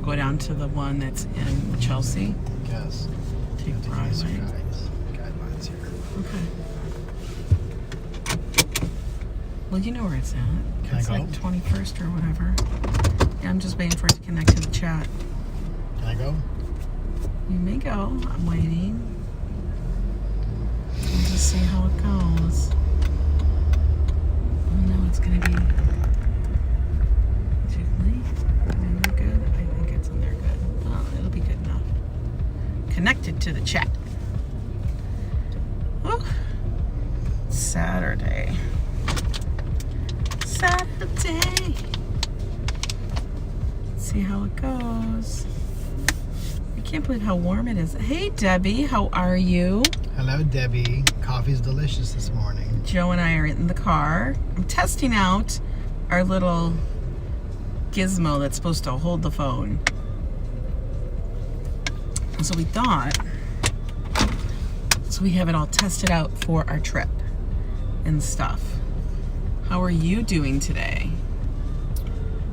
go down to the one that's in Chelsea? Yes. Take Broadway. Guidelines here. Okay. Well, you know where it's at. Can It's I go? like 21st or whatever. Yeah, I'm just waiting for it to connect to the chat. Can I go? You may go. I'm waiting. We'll just see how it goes. Oh no, it's gonna be jiggly. In there good? I think it's in there good. Oh, it'll be good enough. Connected to the chat. Oh, Saturday. Saturday. Let's see how it goes. I can't believe how warm it is. Hey Debbie, how are you? Hello, Debbie. Coffee's delicious this morning. Joe and I are in the car. I'm testing out our little gizmo that's supposed to hold the phone. And so we thought, so we have it all tested out for our trip and stuff. How are you doing today?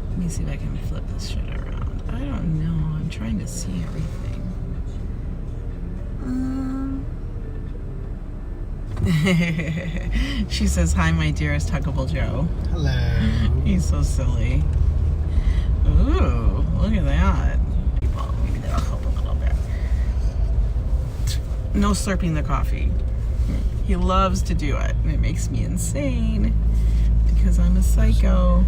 Let me see if I can flip this shit around. I don't know. I'm trying to see everything. She says, hi, my dearest Huggable Joe. Hello. He's so silly. Ooh, look at that. Well, maybe that'll help a little bit. No slurping the coffee. He loves to do it, and it makes me insane because I'm a psycho.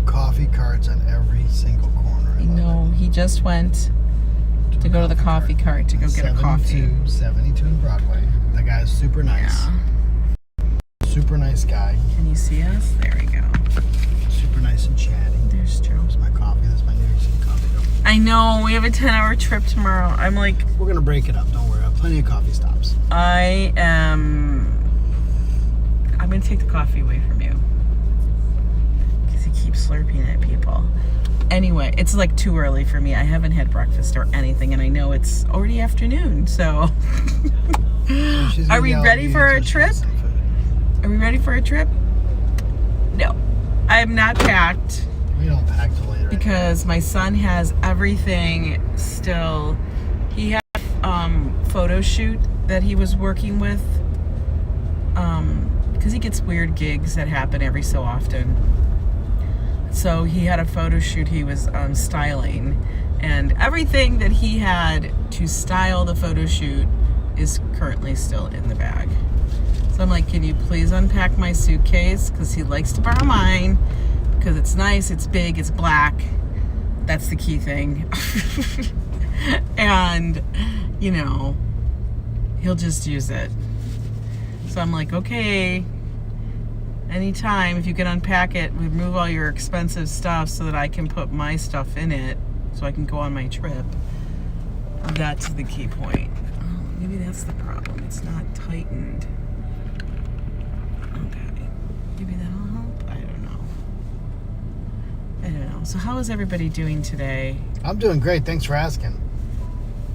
Coffee carts on every single corner. I know. He just went to go to the coffee cart to go get a coffee. 72 in Broadway. The guy's super nice. Yeah. Super nice guy. Can you see us? There we go. Super nice and chatty. There's Joe. There's my coffee. That's my New York City coffee cup. I know. We have a 10-hour trip tomorrow. I'm like, We're going to break it up. Don't worry. I have plenty of coffee stops. I'm going to take the coffee away from you. Because he keeps slurping at people. Anyway, it's like too early for me. I haven't had breakfast or anything, and I know it's already afternoon, so. Are we ready for our trip? Are we ready for a trip? No. I am not packed. We don't pack till later. Because my son has everything still. He had a photo shoot that he was working with. Because he gets weird gigs that happen every so often. So he had a photo shoot he was styling. And everything that he had to style the photo shoot is currently still in the bag. So I'm like, can you please unpack my suitcase? Because he likes to borrow mine. Because it's nice, it's big, it's black. That's the key thing. And, you know, he'll just use it. So I'm like, okay, anytime, if you can unpack it, remove all your expensive stuff so that I can put my stuff in it so I can go on my trip. That's the key point. Oh, maybe that's the problem. It's not tightened. Okay. Maybe that'll help. I don't know. So how is everybody doing today? I'm doing great. Thanks for asking.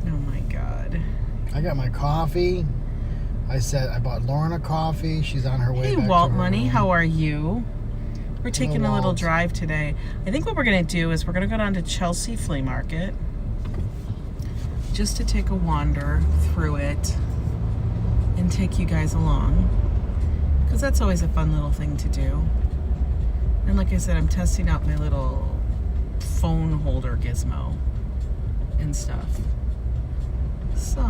Oh my God. I got my coffee. I bought Lauren a coffee. She's on her way Hey, back Walt to her Money, room. how are you? We're taking a little Walt. drive today. I think what we're going to do is we're going to go down to Chelsea Flea Market just to take a wander through it and take you guys along, because that's always a fun little thing to do. And like I said, I'm testing out my little phone holder gizmo and stuff. So,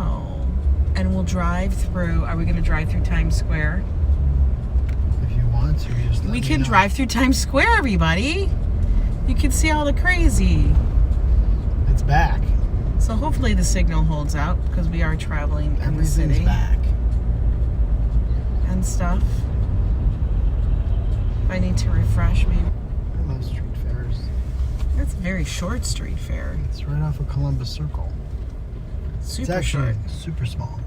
and we'll drive through. Are we going to drive through Times Square? If you want to, just let We me can know. drive through Times Square, everybody. You can see all the crazy. It's back. So hopefully the signal holds out because we are traveling in the Everything's city back. and stuff. If I need to refresh, maybe. I love street fairs. That's a very short street fair. It's right off of Columbus Circle. Super It's actually short. super small.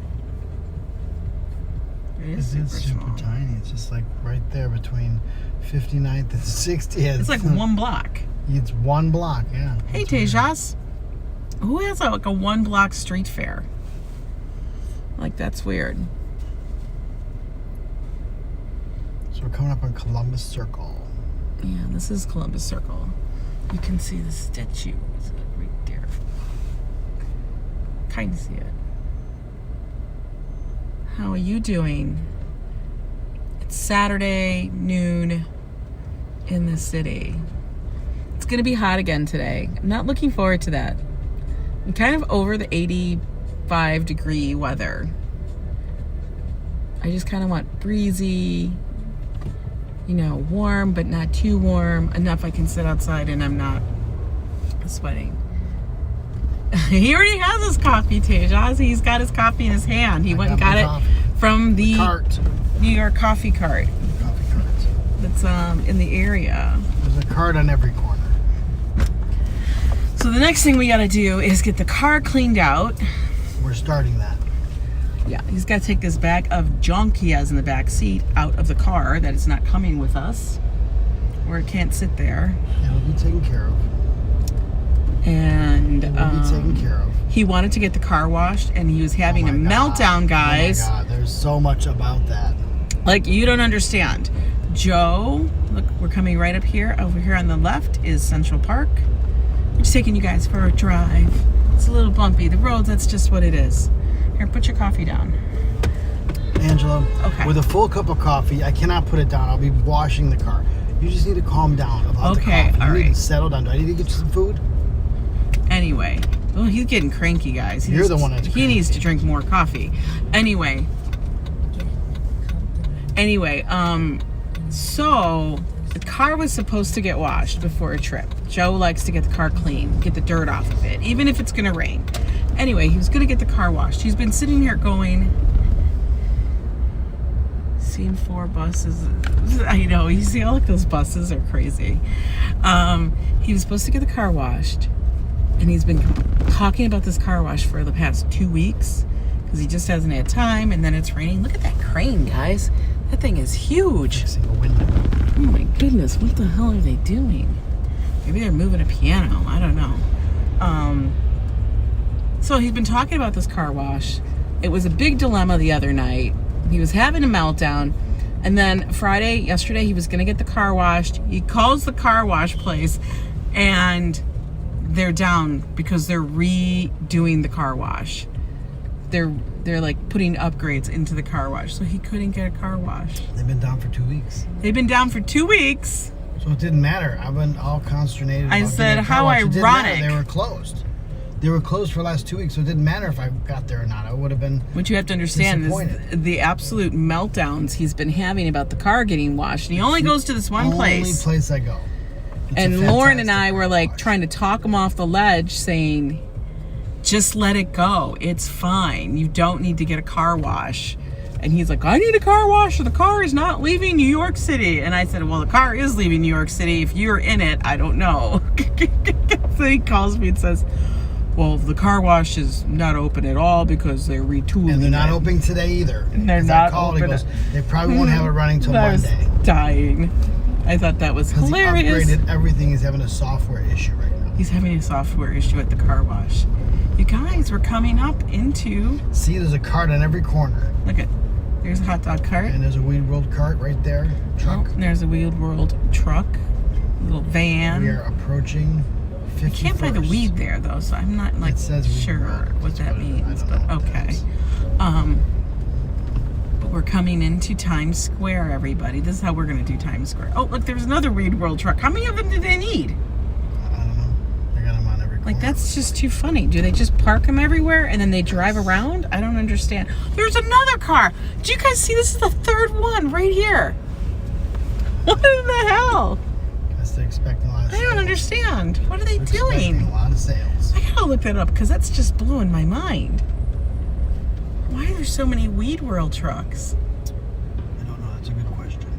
It is It's super small. tiny. It's just like right there between 59th and 60th. It's like one block. It's one block, yeah. Hey, That's weird. Tejas. Who has like a one block street fair? Like, that's weird. So we're coming up on Columbus Circle. Yeah, this is Columbus Circle. You can see the statue right there. kind of see it. How are you doing? It's Saturday noon in the city. It's going to be hot again today. I'm not looking forward to that. I'm kind of over the 85-degree weather. I just kind of want breezy, warm, but not too warm. Enough I can sit outside and I'm not sweating. He already has his coffee, Tejas. He's got his coffee in his hand. He went and got it from the cart. New York coffee cart. Coffee cart. That's in the area. There's a cart on every corner. So the next thing we got to do is get the car cleaned out. We're starting that. Yeah, he's got to take this bag of junk he has in the back seat out of the car that is not coming with us, or it can't sit there. It'll be taken care of. And it will be taken care of. He wanted to get the car washed, and he was having a meltdown, guys. Oh my God, there's so much about that. Like, you don't understand. Joe, look, we're coming right up here. Over here on the left is Central Park. We're just taking you guys for a drive. It's a little bumpy. The roads, that's just what it is. Here, put your coffee down. Angela, okay. With a full cup of coffee, I cannot put it down. I'll be washing the car. You just need to calm down about the coffee. All you right. need to settle down. Do I need to get you some food? Anyway, well, he's getting cranky, guys. You're the one that's cranky. He needs to drink more coffee. Anyway, so the car was supposed to get washed before a trip. Joe likes to get the car clean, get the dirt off of it, even if it's going to rain. Anyway, he was going to get the car washed. He's been sitting here going, seen 4 buses. I know, you see, all of those buses are crazy. He was supposed to get the car washed, and he's been talking about this car wash for the past 2 weeks because he just hasn't had time, and then it's raining. Look at that crane, guys. That thing is huge. Fixing a window. Oh my goodness, what the hell are they doing? Maybe they're moving a piano. I don't know. So he's been talking about this car wash. It was a big dilemma the other night. He was having a meltdown. And then yesterday, he was going to get the car washed. He calls the car wash place, and they're down because they're redoing the car wash. They're like putting upgrades into the car wash, so he couldn't get a car wash. They've been down for 2 weeks. They've been down for 2 weeks. So it didn't matter. I've been all consternated. I said, how ironic. They were closed. They were closed for the last 2 weeks, so it didn't matter if I got there or not. I would have been What you have to understand is the absolute meltdowns he's been having about the car getting washed. And he only goes to this one place. Only place I go. And Lauren and I were like trying to talk him off the ledge, saying, just let it go. It's fine. You don't need to get a car wash. And he's like, I need a car wash, or the car is not leaving New York City. And I said, well, the car is leaving New York City. If you're in it, I don't know. So he calls me and says, well, the car wash is not open at all because they're retooling. And they're not opening today either. And they're not open. They probably won't have it running till I Monday. was dying. I thought that was hilarious. He upgraded everything. He's having a software issue right now. He's having a software issue at the car wash. You guys, we're coming up into... See, there's a cart on every corner. Look at, there's a hot dog cart. And there's a Weed World cart right there. Truck. Oh, there's a Weed World truck. Little van. We are approaching 51st. You can't buy the weed there, though, so I'm not, like, sure what that means. But, okay. But we're coming into Times Square, everybody. This is how we're going to do Times Square. Oh, look, there's another Weed World truck. How many of them do they need? I don't know. They got them on every corner. Like, that's just too funny. Do they just park them everywhere and then they drive around? I don't understand. There's another car. Do you guys see? This is the 3rd one right here. What in the hell? Guess they're expecting a lot of sales. I don't understand. What are they doing? A lot of sales. I gotta look that up because that's just blowing my mind. Why are there so many Weed World trucks? I don't know. That's a good question.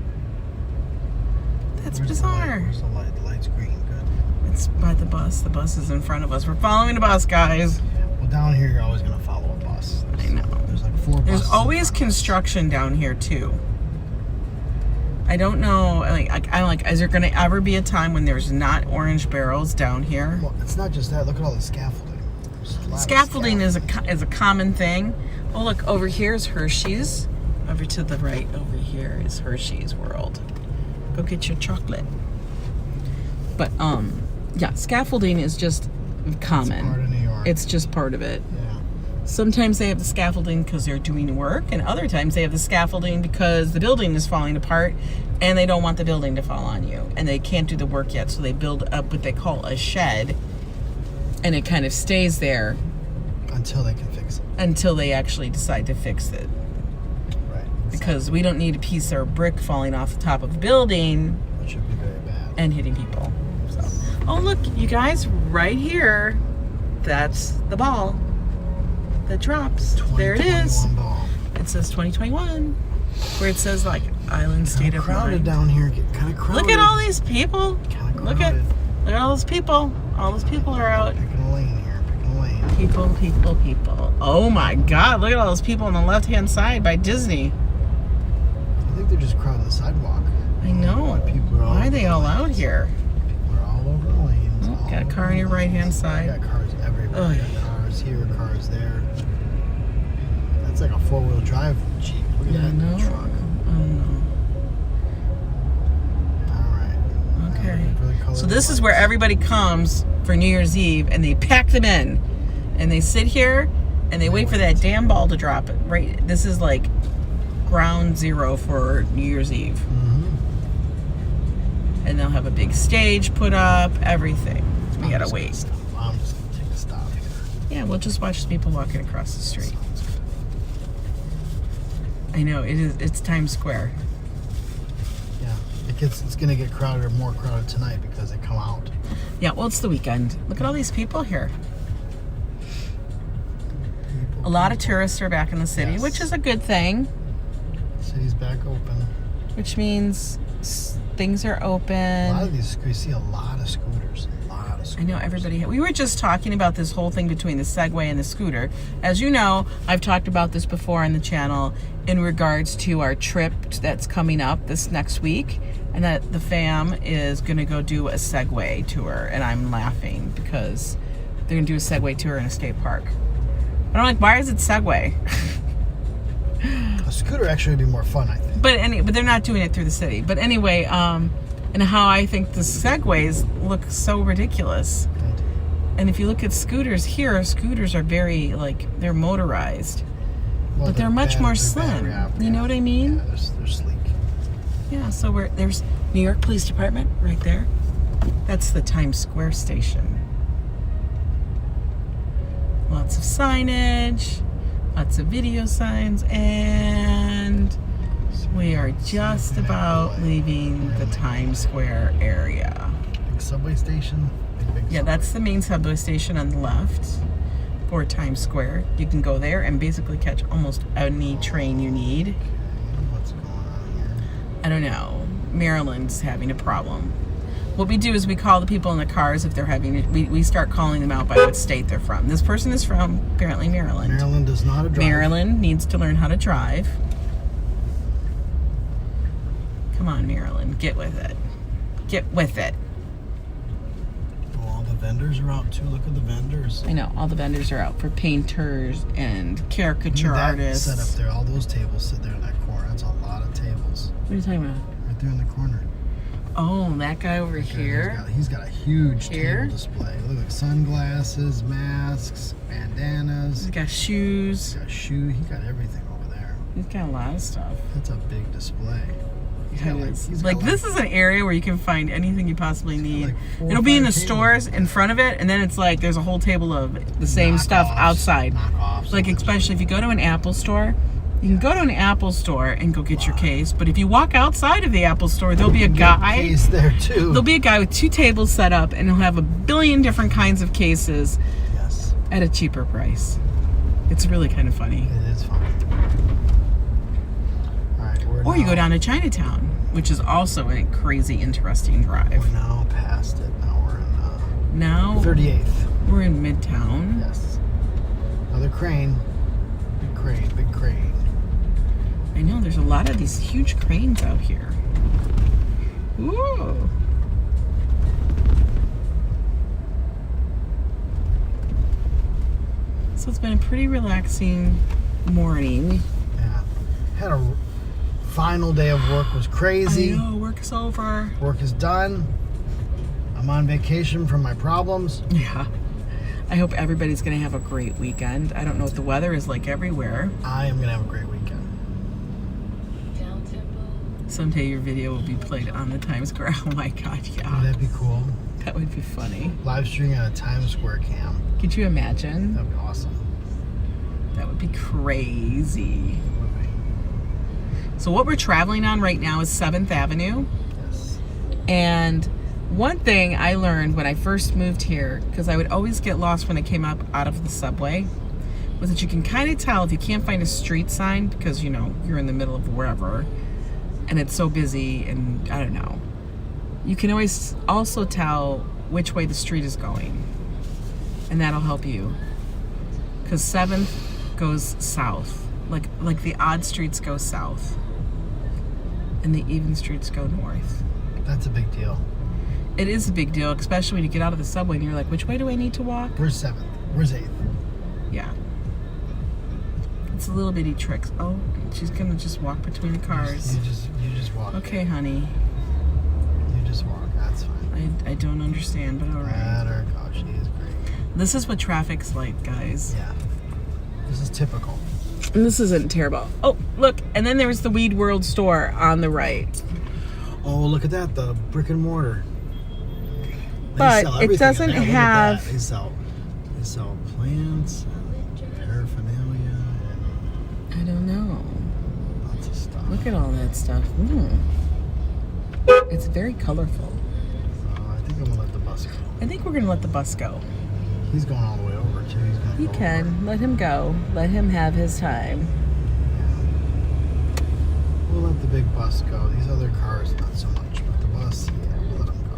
That's Where's bizarre. Where's the light? The light's green. Good. It's by the bus. The bus is in front of us. We're following the bus, guys. Well, down here, you're always going to follow a bus. I know. There's like 4 buses. There's always construction down here, too. I don't know, I'm like, is there going to ever be a time when there's not orange barrels down here? Well, it's not just that. Look at all the scaffolding. Scaffolding is a common thing. Oh, look, over here is Hershey's. Over to the right, over here is Hershey's World. Go get your chocolate. But, yeah, scaffolding is just common. It's part of New York. It's just part of it. Yeah. Sometimes they have the scaffolding because they're doing work, and other times they have the scaffolding because the building is falling apart and they don't want the building to fall on you. And they can't do the work yet, so they build up what they call a shed, and it kind of stays there until they can fix it. Until they actually decide to fix it. Right. Exactly. Because we don't need a piece or a brick falling off the top of a building. Which would be very bad. And hitting people. So. Oh, look, you guys, right here, that's the ball that drops. There it is. Ball. It says 2021, where it says like Island State of crowded Mind. down here. Get kind of crowded. Look at all these people. Look at all those people. All those people are out. Picking a lane here. Picking a lane. People. Oh my God! Look at all those people on the left-hand side by Disney. I think they're just crowding the sidewalk. I know. Why are they all out here? People are all over the lanes. Oh, got a car on your right-hand side. Got cars everywhere. Oh, Got cars here, cars there. That's like a four-wheel drive Jeep. Look at that truck. All right. Okay. So this is where everybody comes for New Year's Eve, and they pack them in, and they sit here, and they wait for that damn ball to drop. Right. This is like ground zero for New Year's Eve. And they'll have a big stage put up, everything. We gotta wait. I'm just gonna take a stop here. Yeah, we'll just watch the people walking across the street. I know, it's Times Square. Yeah, it's gonna get crowded or more crowded tonight because they come out. Yeah, well, it's the weekend. Look at all these people here. A lot of tourists are back in the city, which is a good thing. City's back open. Which means things are open. A lot of these, we see a lot of scooters. I know everybody. We were just talking about this whole thing between the Segway and the scooter. As you know, I've talked about this before on the channel in regards to our trip that's coming up this next week, and that the fam is going to go do a Segway tour. And I'm laughing because they're going to do a Segway tour in a state park. And I'm like, why is it Segway? A scooter actually would be more fun, I think. But they're not doing it through the city. But anyway, and how I think the Segways look so ridiculous. And if you look at scooters here, scooters are very, they're motorized. Well, but they're much more slim. You know what I mean? Yeah, they're sleek. Yeah, so there's New York Police Department right there. That's the Times Square station. Lots of signage, lots of video signs, and we are just about leaving the Times Square area. Big subway station? Yeah, that's the main subway station on the left for Times Square. You can go there and basically catch almost any train you need. Okay, what's going on here? I don't know. Maryland's having a problem. What we do is we call the people in the cars if they're having, we start calling them out by what state they're from. This person is from, apparently, Maryland. Maryland does not drive. Maryland needs to learn how to drive. Come on, Maryland, get with it. Get with it. Oh, all the vendors are out too. Look at the vendors. I know, all the vendors are out for painters and caricature artists. Set up there, all those tables sit there in that corner. That's a lot of tables. What are you talking about? Right there in the corner. Oh, that guy over here. He's got a huge table display. Look at sunglasses, masks, bandanas. He's got shoes. He's got shoe. He got everything over there. He's got a lot of stuff. That's a big display. This is an area where you can find anything you possibly need. It'll be in the stores in front of it, and then it's like there's a whole table of the same stuff outside. Like especially if you go to an Apple store, you can go to an Apple store and go get your case. But if you walk outside of the Apple store, there'll be a guy. Case there too. There'll be a guy with 2 tables set up, and he'll have a billion different kinds of cases. Yes. At a cheaper price. It's really kind of funny. It is funny. Or you go down to Chinatown, which is also a crazy, interesting drive. We're now past it. Now we're in 38th. We're in Midtown. Yes. Another crane. Big crane, big crane. I know, there's a lot of these huge cranes out here. Ooh. So it's been a pretty relaxing morning. Yeah. Had a final day of work, was crazy. I know, work is over. Work is done. I'm on vacation from my problems. Yeah. I hope everybody's going to have a great weekend. I don't know what the weather is like everywhere. I am going to have a great weekend. Someday your video will be played on the Times Square. Oh my God, yeah. Would that be cool? That would be funny. Live streaming on a Times Square cam. Could you imagine? That would be awesome. That would be crazy. So what we're traveling on right now is 7th Avenue. Yes. And one thing I learned when I first moved here, because I would always get lost when I came up out of the subway, was that you can kind of tell if you can't find a street sign because, you know, you're in the middle of wherever and it's so busy and I don't know. You can always also tell which way the street is going. And that'll help you. Because 7th goes south. Like the odd streets go south. And the even streets go north. That's a big deal. It is a big deal, especially when you get out of the subway and you're like, which way do I need to walk? Where's 7th? Where's 8th? Yeah. It's a little bitty trick. Oh, she's going to just walk between the cars. You just walk. Okay, honey. You just walk. That's fine. I don't understand, but all right. Let her go. She is great. This is what traffic's like, guys. Yeah. This is typical. And this isn't terrible. Oh, look. And then there's the Weed World store on the right. Oh, look at that. The brick and mortar. They But sell it everything doesn't in there. Look at have- that. They sell plants and paraphernalia I don't know. and lots of stuff. Look at all that stuff. It's very colorful. I think I'm gonna let the bus go. I think we're going to let the bus go. He's going all the way over too. He's gonna He go can. over. Let him go. Let him have his time. We'll let the big bus go. These other cars, not so much, but the bus, yeah, we'll let them go.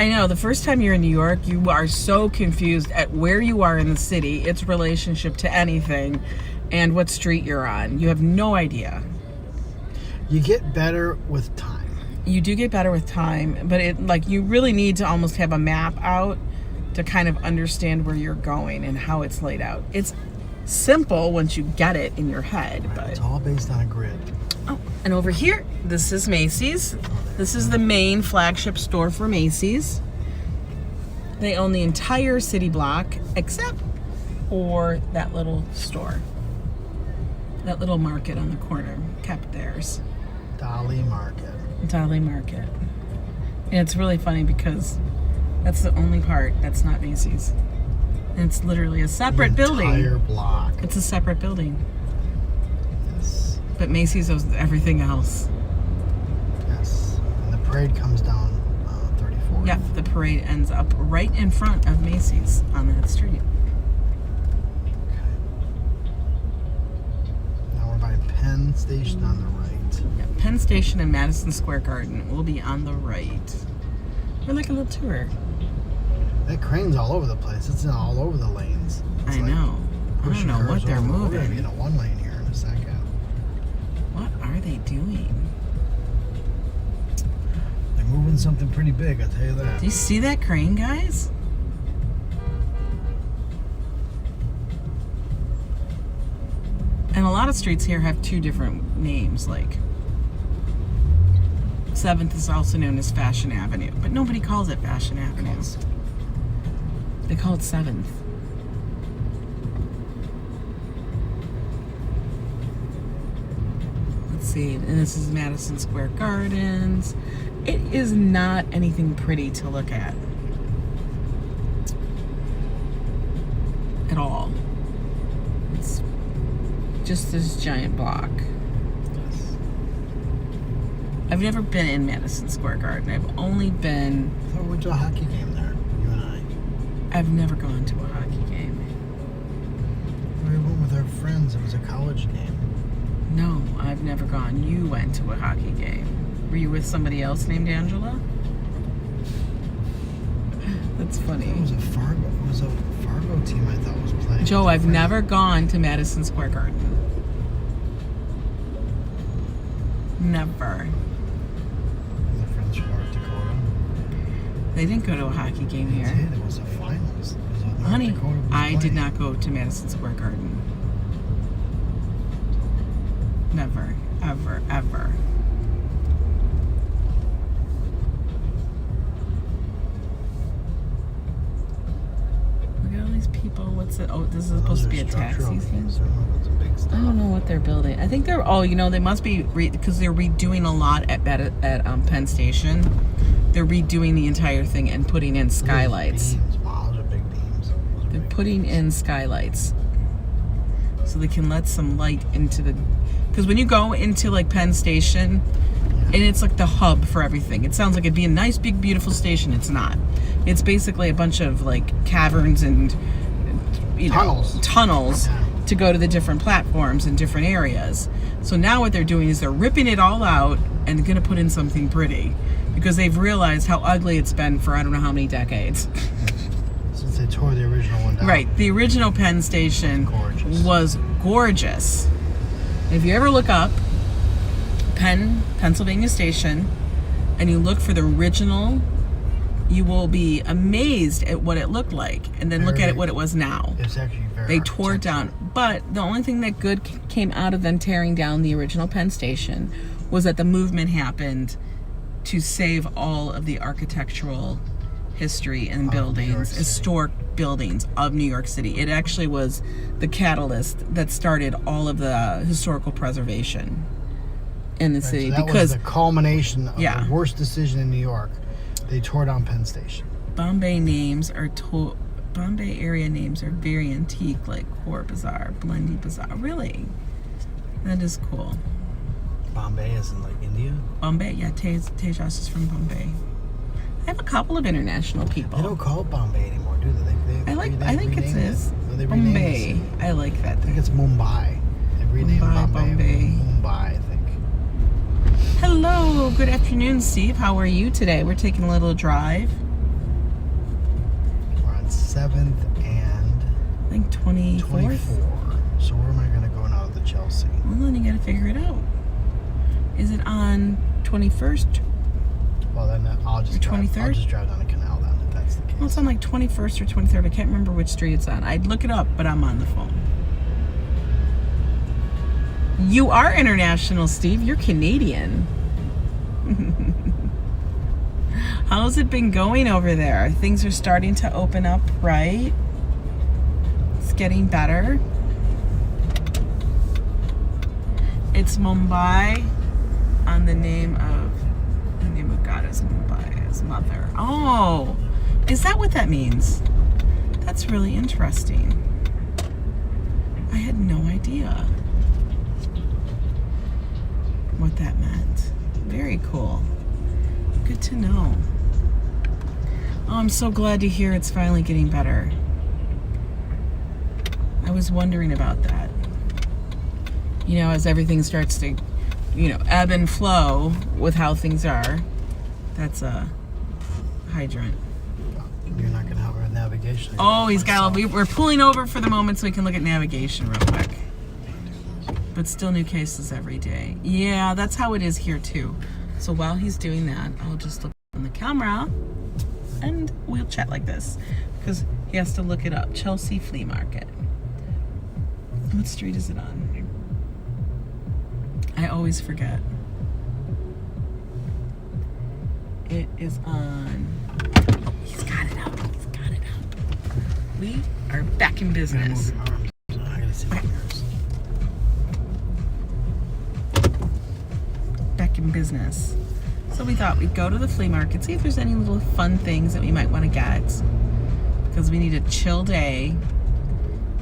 I know, the first time you're in New York, you are so confused at where you are in the city, its relationship to anything, and what street you're on. You have no idea. You get better with time. You do get better with time, but you really need to almost have a map out to kind of understand where you're going and how it's laid out. It's simple once you get it in your head, Right, but... it's all based on a grid. Oh, and over here, this is Macy's. This is the main flagship store for Macy's. They own the entire city block, except for that little store. That little market on the corner kept theirs. Dolly Market. Dolly Market. And it's really funny because that's the only part that's not Macy's. And it's literally a separate building. Entire block. It's a separate building. Yes. But Macy's owns everything else. Yes. And the parade comes down 34th. Yep, the parade ends up right in front of Macy's on that street. Okay. Now we're by Penn Station on the right. Yep, Penn Station and Madison Square Garden will be on the right. We're like a little tour. That crane's all over the place. It's all over the lanes. It's I know. I pushing don't know what cars they're over. We're gonna be moving. in a one lane here in a second. What are they doing? They're moving something pretty big, I'll tell you that. Do you see that crane, guys? And a lot of streets here have two different names, like 7th is also known as Fashion Avenue, but nobody calls it Fashion Avenue. They call it 7th. Let's see, and this is Madison Square Gardens. It is not anything pretty to look at. At all. It's just this giant block. Yes. I've never been in Madison Square Garden. I've only been... I thought we went to a hockey game there, you and I. I've never gone to a hockey game. We went with our friends. It was a college game. No, I've never gone. You went to a hockey game. Were you with somebody else named Angela? That's funny. It was a Fargo team I thought was playing. Joe, I've never gone to Madison Square Garden. Never. The friends from North Dakota. They didn't go to a hockey game They here. did. It was a finals. It was North Honey, Dakota was I did playing. not go to Madison Square Garden. Never, ever, ever. people? What's it? Oh, this is supposed to be a taxi stand. I I don't know what they're building. I think they're. Oh, they must be because they're redoing a lot at Penn Station. They're redoing the entire thing and putting in skylights. Wow, those are big beams. They're putting in skylights so they can let some light into the. Because when you go into like Penn Station, and it's like the hub for everything. It sounds like it'd be a nice, big, beautiful station. It's not. It's basically a bunch of like caverns and tunnels to go to the different platforms in different areas. So now what they're doing is they're ripping it all out and going to put in something pretty because they've realized how ugly it's been for I don't know how many decades. Since they tore the original one down. Right. The original Penn Station was gorgeous. If you ever look up Pennsylvania Station and you look for the original, you will be amazed at what it looked like, and then look at it what it was now. It's actually very. They tore it down, but the only thing that good came out of them tearing down the original Penn Station was that the movement happened to save all of the architectural history and buildings, historic buildings of New York City. It actually was the catalyst that started all of the historical preservation in the city. So that because was the culmination of the worst decision in New York. They tore down Penn Station. Bombay area names are very antique, like Core Bazaar, Blendy Bazaar. Really? That is cool. Bombay is in like India? Bombay, yeah. Tejas is from Bombay. I have a couple of international people. They don't call it Bombay anymore, do they? I think it is. Bombay. I like that. I think it's Mumbai. They renamed Bombay. Mumbai, I think. Hello, good afternoon, Steve. How are you today? We're taking a little drive. We're on 7th and I think 24th. 24. So where am I going to go now to Chelsea? Well, then you got to figure it out. Is it on 21st? Well, then I'll just drive down the canal then, if that's the case. Well, it's on like 21st or 23rd. I can't remember which street it's on. I'd look it up, but I'm on the phone. You are international, Steve. You're Canadian. How's it been going over there? Things are starting to open up, right? It's getting better. It's Mumbai on the name of God is Mumbai, his mother. Oh, is that what that means? That's really interesting. I had no idea what that meant. Very cool. Good to know. Oh, I'm so glad to hear it's finally getting better. I was wondering about that. You know, as everything starts to, ebb and flow with how things are. That's a hydrant. You're not going to have a navigation. Oh, we're pulling over for the moment so we can look at navigation real quick. But still new cases every day. Yeah, that's how it is here too. So while he's doing that, I'll just look on the camera and we'll chat like this because he has to look it up. Chelsea Flea Market. What street is it on? I always forget. It is on. He's got it up. We are back in business. I gotta see my ears. Back in business. So we thought we'd go to the flea market, see if there's any little fun things that we might want to get. Because we need a chill day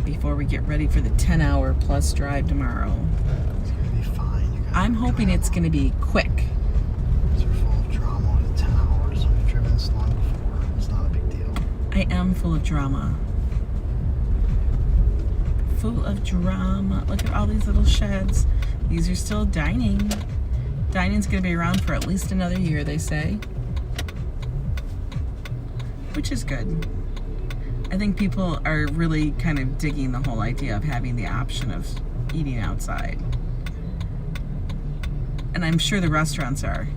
before we get ready for the 10-hour plus drive tomorrow. It's gonna be fine. I'm hoping it's gonna be quick. I am full of drama. Full of drama. Look at all these little sheds. These are still dining. Dining's going to be around for at least another year, they say. Which is good. I think people are really kind of digging the whole idea of having the option of eating outside. And I'm sure the restaurants are.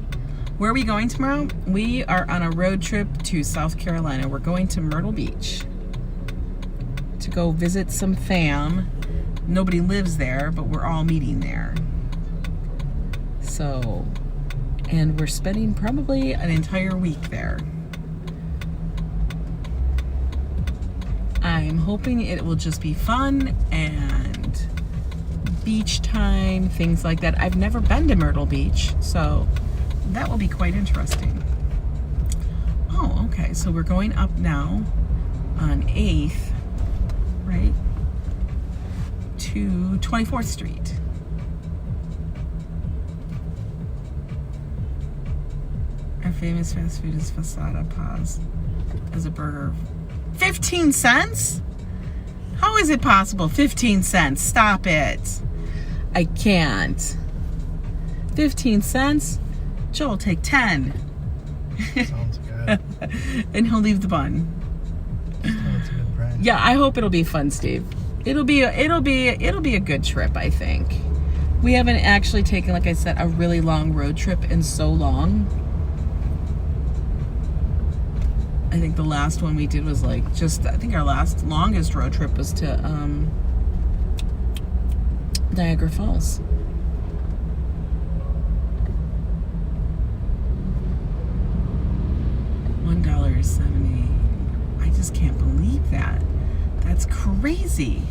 Where are we going tomorrow? We are on a road trip to South Carolina. We're going to Myrtle Beach to go visit some fam. Nobody lives there, but we're all meeting there. So, and we're spending probably an entire week there. I I'm hoping it will just be fun and beach time, things like that. I've never been to Myrtle Beach, so that will be quite interesting. Oh, okay, so we're going up now on 8th, right, to 24th Street. Our famous fast food is Fasada Paz as a burger. 15 cents? How is it possible? 15 cents. Stop it. I can't. 15 cents? Joe will take 10. Sounds good. And he'll leave the bun. Still, it's a good brand. Yeah, I hope it'll be fun, Steve. It'll be a good trip, I think. We haven't actually taken, like I said, a really long road trip in so long. I think the last one we did was I think our longest road trip was to Niagara Falls. $1.70. I just can't believe that. That's crazy.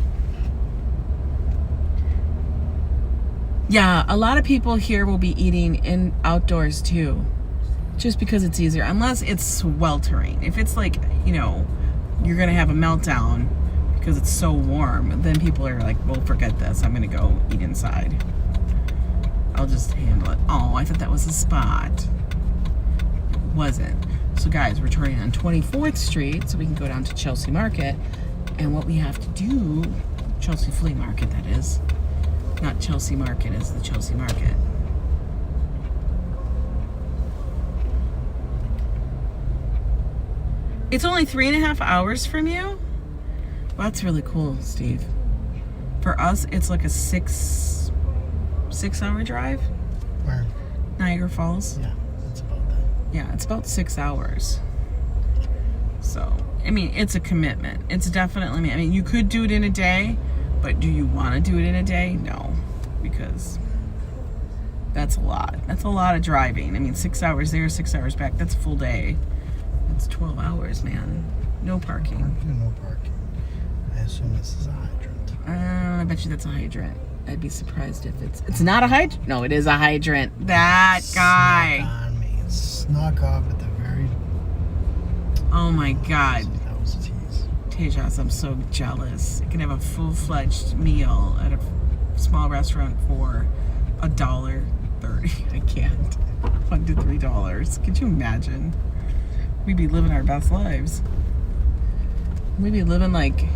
Yeah, a lot of people here will be eating outdoors too. Just because it's easier, unless it's sweltering. If it's like, you're gonna have a meltdown because it's so warm, then people are like, well, forget this, I'm gonna go eat inside. I'll just handle it. Oh, I thought that was a spot. It wasn't. So guys, we're turning on 24th Street so we can go down to Chelsea Market. And what we have to do, Chelsea Flea Market that is. Not Chelsea Market, it's the Chelsea Market. It's only 3.5 hours from you? Well, that's really cool, Steve. For us, it's like a 6-hour drive. Where? Niagara Falls. Yeah, it's about that. Yeah, it's about 6 hours. So, I mean, it's a commitment. It's definitely, I mean, you could do it in a day, but do you want to do it in a day? No, because that's a lot. That's a lot of driving. I mean, 6 hours there, 6 hours back. That's a full day. It's 12 hours, man. No parking. No parking. I assume this is a hydrant. I bet you that's a hydrant. I'd be surprised if it's not a hydrant. No, it is a hydrant. That guy. Snuck on me. It snuck off at the very... Oh my God. That was a tease. Tejas, I'm so jealous. You can have a full-fledged meal at a small restaurant for $1.30. I can't. $1 to $3. Could you imagine? We'd be living our best lives. We'd be living like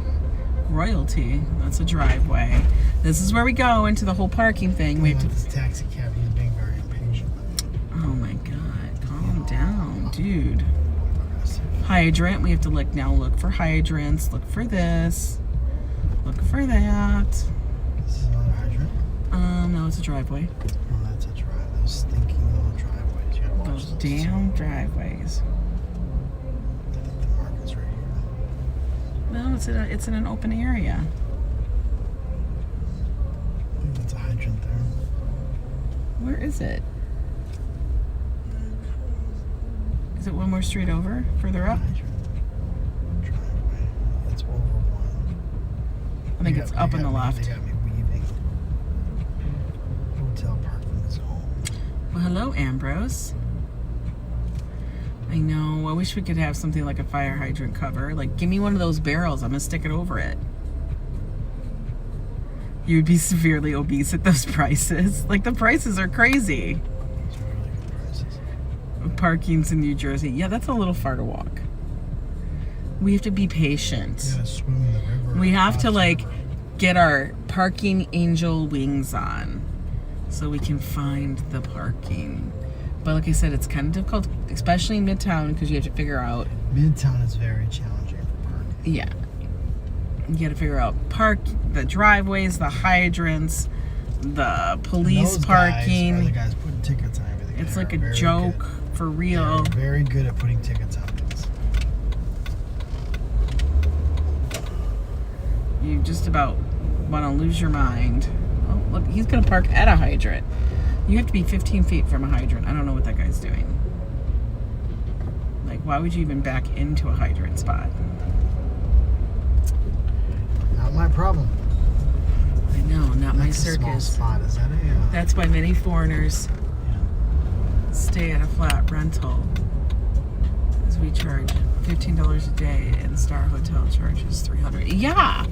royalty. That's a driveway. This is where we go into the whole parking thing. We have to... This taxi cab, he's being very impatient. Oh my God. Calm down, dude. Hydrant. We have to look for hydrants. Look for this. Look for that. This is another hydrant? No, it's a driveway. Oh, that's a drive. Those stinking little driveways. You gotta watch Those damn driveways. I think the market's right here. No, it's in an open area. I think that's a hydrant there. Where is it? Is it one more street over? Further up? Hydrant. Driveway. It's over one. I think it's up on the left. They got me weaving. Hotel parking zone. Well, hello, Ambrose. I know. I wish we could have something like a fire hydrant cover. Like, give me one of those barrels. I'm going to stick it over it. You'd be severely obese at those prices. Like, the prices are crazy. Those are really good prices. Parking's in New Jersey. Yeah, that's a little far to walk. We have to be patient. You gotta swim in the river. We have to, like, get our parking angel wings on so we can find the parking. But like I said, it's kind of difficult, especially in Midtown, because you have to figure out... Midtown is very challenging for parking. Yeah. You got to figure out the driveways, the hydrants, the police Those parking. guys are the guys putting tickets on everything. It's They like are a very joke good. for real. They're very good at putting tickets on things. You just about want to lose your mind. Oh, look, he's going to park at a hydrant. You have to be 15 feet from a hydrant. I don't know what that guy's doing. Like, why would you even back into a hydrant spot? my problem. I know, not my That's a small circus. spot. Is that a? That's why many foreigners Yeah. stay at a flat rental, as we charge $15 a day, and Star Hotel charges $300. Yeah,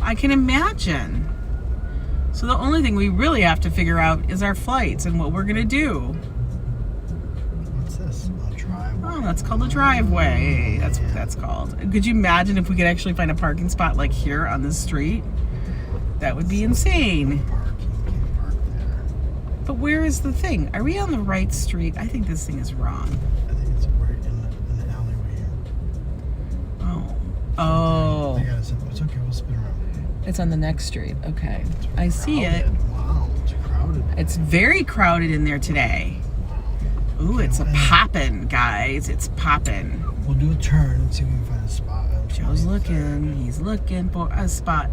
I can imagine. So the only thing we really have to figure out is our flights and what we're gonna do. What's this? A driveway. Oh, that's called a driveway. That's what that's called. Could you imagine if we could actually find a parking spot like here on this street? That would be insane. Parking. Can't park there. But where is the thing? Are we on the right street? I think this thing is wrong. I think it's right in the alleyway here. Oh. Oh. They got us. It's okay. We'll spin around. It's on the next street. Okay. It's I see it. crowded. Wow, it's crowded. It's very crowded in there today. Ooh, it's a poppin', guys. It's poppin'. We'll do a turn and see if we can find a spot. Joe's looking. He's looking for a spot.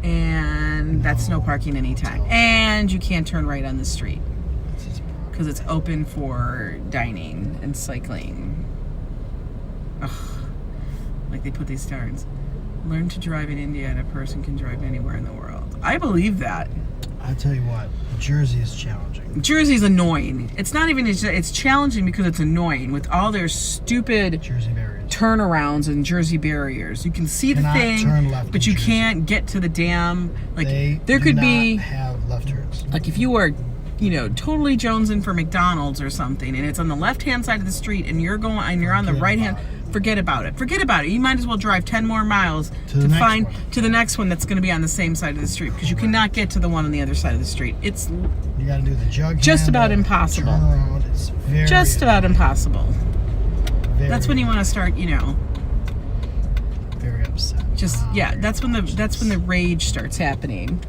And that's no parking anytime. And you can't turn right on the street because it's open for dining and cycling. Ugh. Like they put these signs. Learn to drive in India and a person can drive anywhere in the world. I believe that. I tell you what, Jersey is challenging. Jersey's annoying. It's not even, it's challenging because it's annoying with all their stupid Jersey barriers. turnarounds and Jersey barriers. You can see the Cannot thing, turn left but in you Jersey. can't get to the damn. Like They there do could not be, have left turns. like if you were, you know, totally jonesing for McDonald's or something, and it's on the left-hand side of the street, and you're going, and you're on the Forget right-hand. about it. Forget about it. Forget about it. You might as well drive 10 more miles To the next find one. to the next one that's going to be on the same side of the street because you cannot get to the one on the other side of the street. It's You got to do the jug. Just about handle, impossible. Turn around. It's very. just about impossible. very, That's when you want to start, you know, Very upset. just yeah. Very That's when the rage starts happening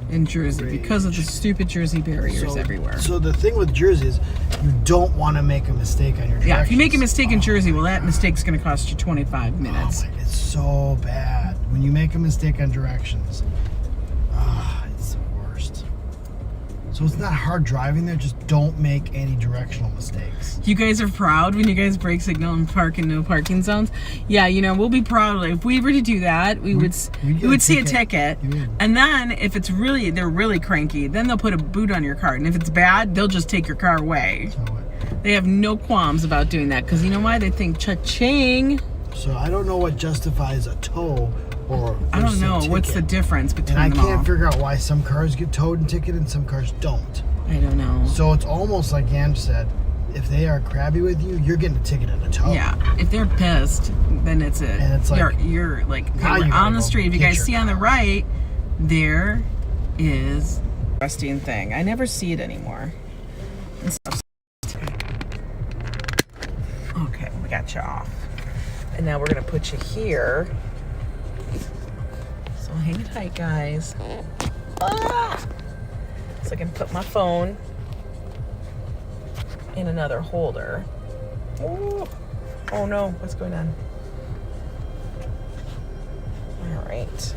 in Jersey because of the Rage. stupid Jersey barriers everywhere. So the thing with Jersey is, you don't want to make a mistake on your directions. Yeah, if you make a mistake in Jersey, well, that God. mistake's going to cost you 25 minutes. Oh my, it's so bad when you make a mistake on directions. It's the worst. So it's not hard driving there. Just don't make any directional mistakes. You guys are proud when you guys break signal and park in no parking zones. Yeah, you know, we'll be proud. If we were to do that, we would see a ticket. You would. And then if it's really, they're really cranky, then they'll put a boot on your car. And if it's bad, they'll just take your car away. So, They have no qualms about doing that because you know why? They think cha-ching. so I don't know what justifies a tow or I don't versus a know. What's the ticket. difference between And I them can't all? figure out why some cars get towed and ticketed and some cars don't. I don't know. So it's almost like Ann said, if they are crabby with you, you're getting a ticket and a tow. Yeah, if they're pissed, then it's it. And it's like, you're like okay, now we're you gotta on the go street. If you get guys your see on the car. right, there is interesting thing. I never see it anymore. Okay, we got you off, and now we're gonna put you here. So hang tight, guys. Ah! So I can put my phone in another holder. Ooh. Oh no, what's going on? All right.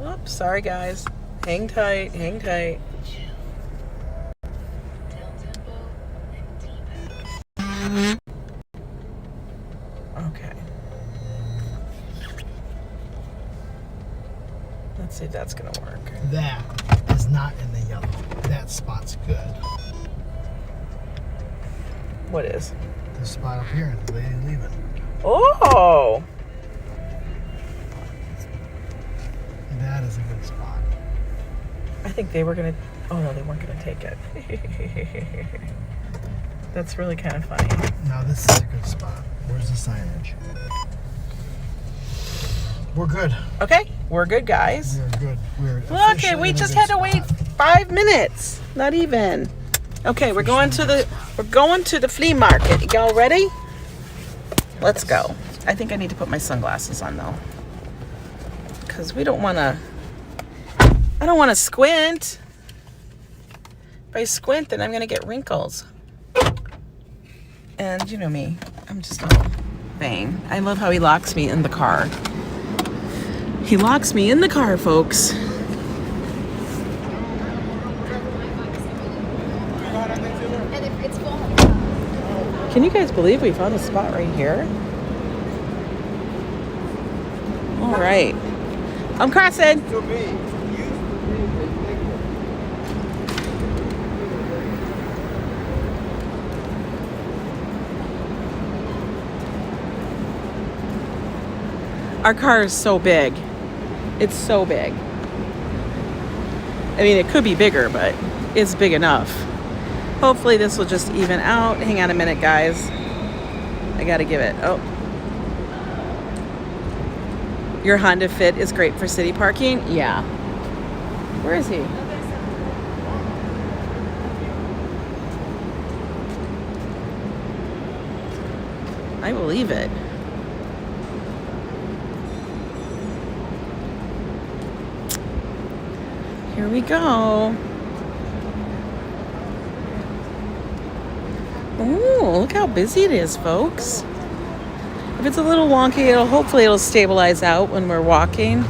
Oops, sorry guys. Hang tight, hang tight. Okay. Let's see if that's gonna work. That is not in the yellow. That spot's good. What is? The spot up here, the lady leaving. Oh! That is a good spot. I think they were gonna. Oh no, they weren't gonna take it. That's really kind of funny. Now this is a good spot. Where's the signage? We're good. Okay, we're good, guys. We're good. We're Okay, officially we in a just good had to wait spot. 5 minutes. Not even. Okay, we're going to the flea market. Y'all ready? Let's go. I think I need to put my sunglasses on though, because we don't want to. I don't want to squint. If I squint, then I'm gonna get wrinkles. And you know me, I'm just all vain. I love how he locks me in the car. He locks me in the car, folks. Can you guys believe we found a spot right here? All right. I'm crossing. Our car is so big. It's so big. I mean, it could be bigger, but it's big enough. Hopefully this will just even out. Hang on a minute, guys. I gotta give it. Oh. Your Honda Fit is great for city parking? Yeah. Where is he? I believe it. Here we go. Ooh, look how busy it is, folks. If it's a little wonky, hopefully it'll stabilize out when we're walking.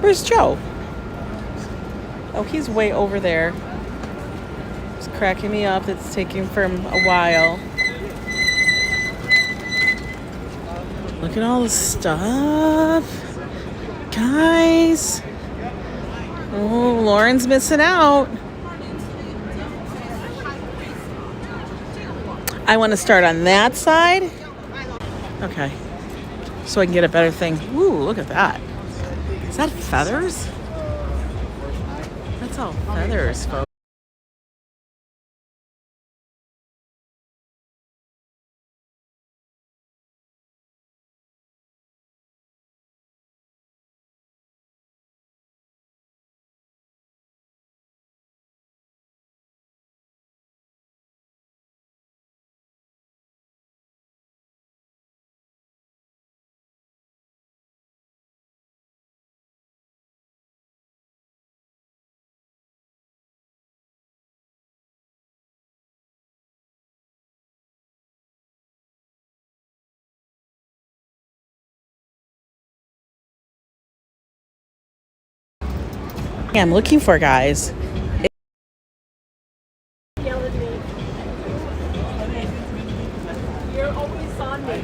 Where's Joe? Oh, he's way over there. It's cracking me up. It's taking for him a while. Look at all the stuff. Guys. Oh, Lauren's missing out. I want to start on that side. Okay. So I can get a better thing. Ooh, look at that. Is that feathers? That's all feathers, folks. I'm looking for, guys. Yell at me. You're always on me.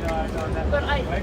But I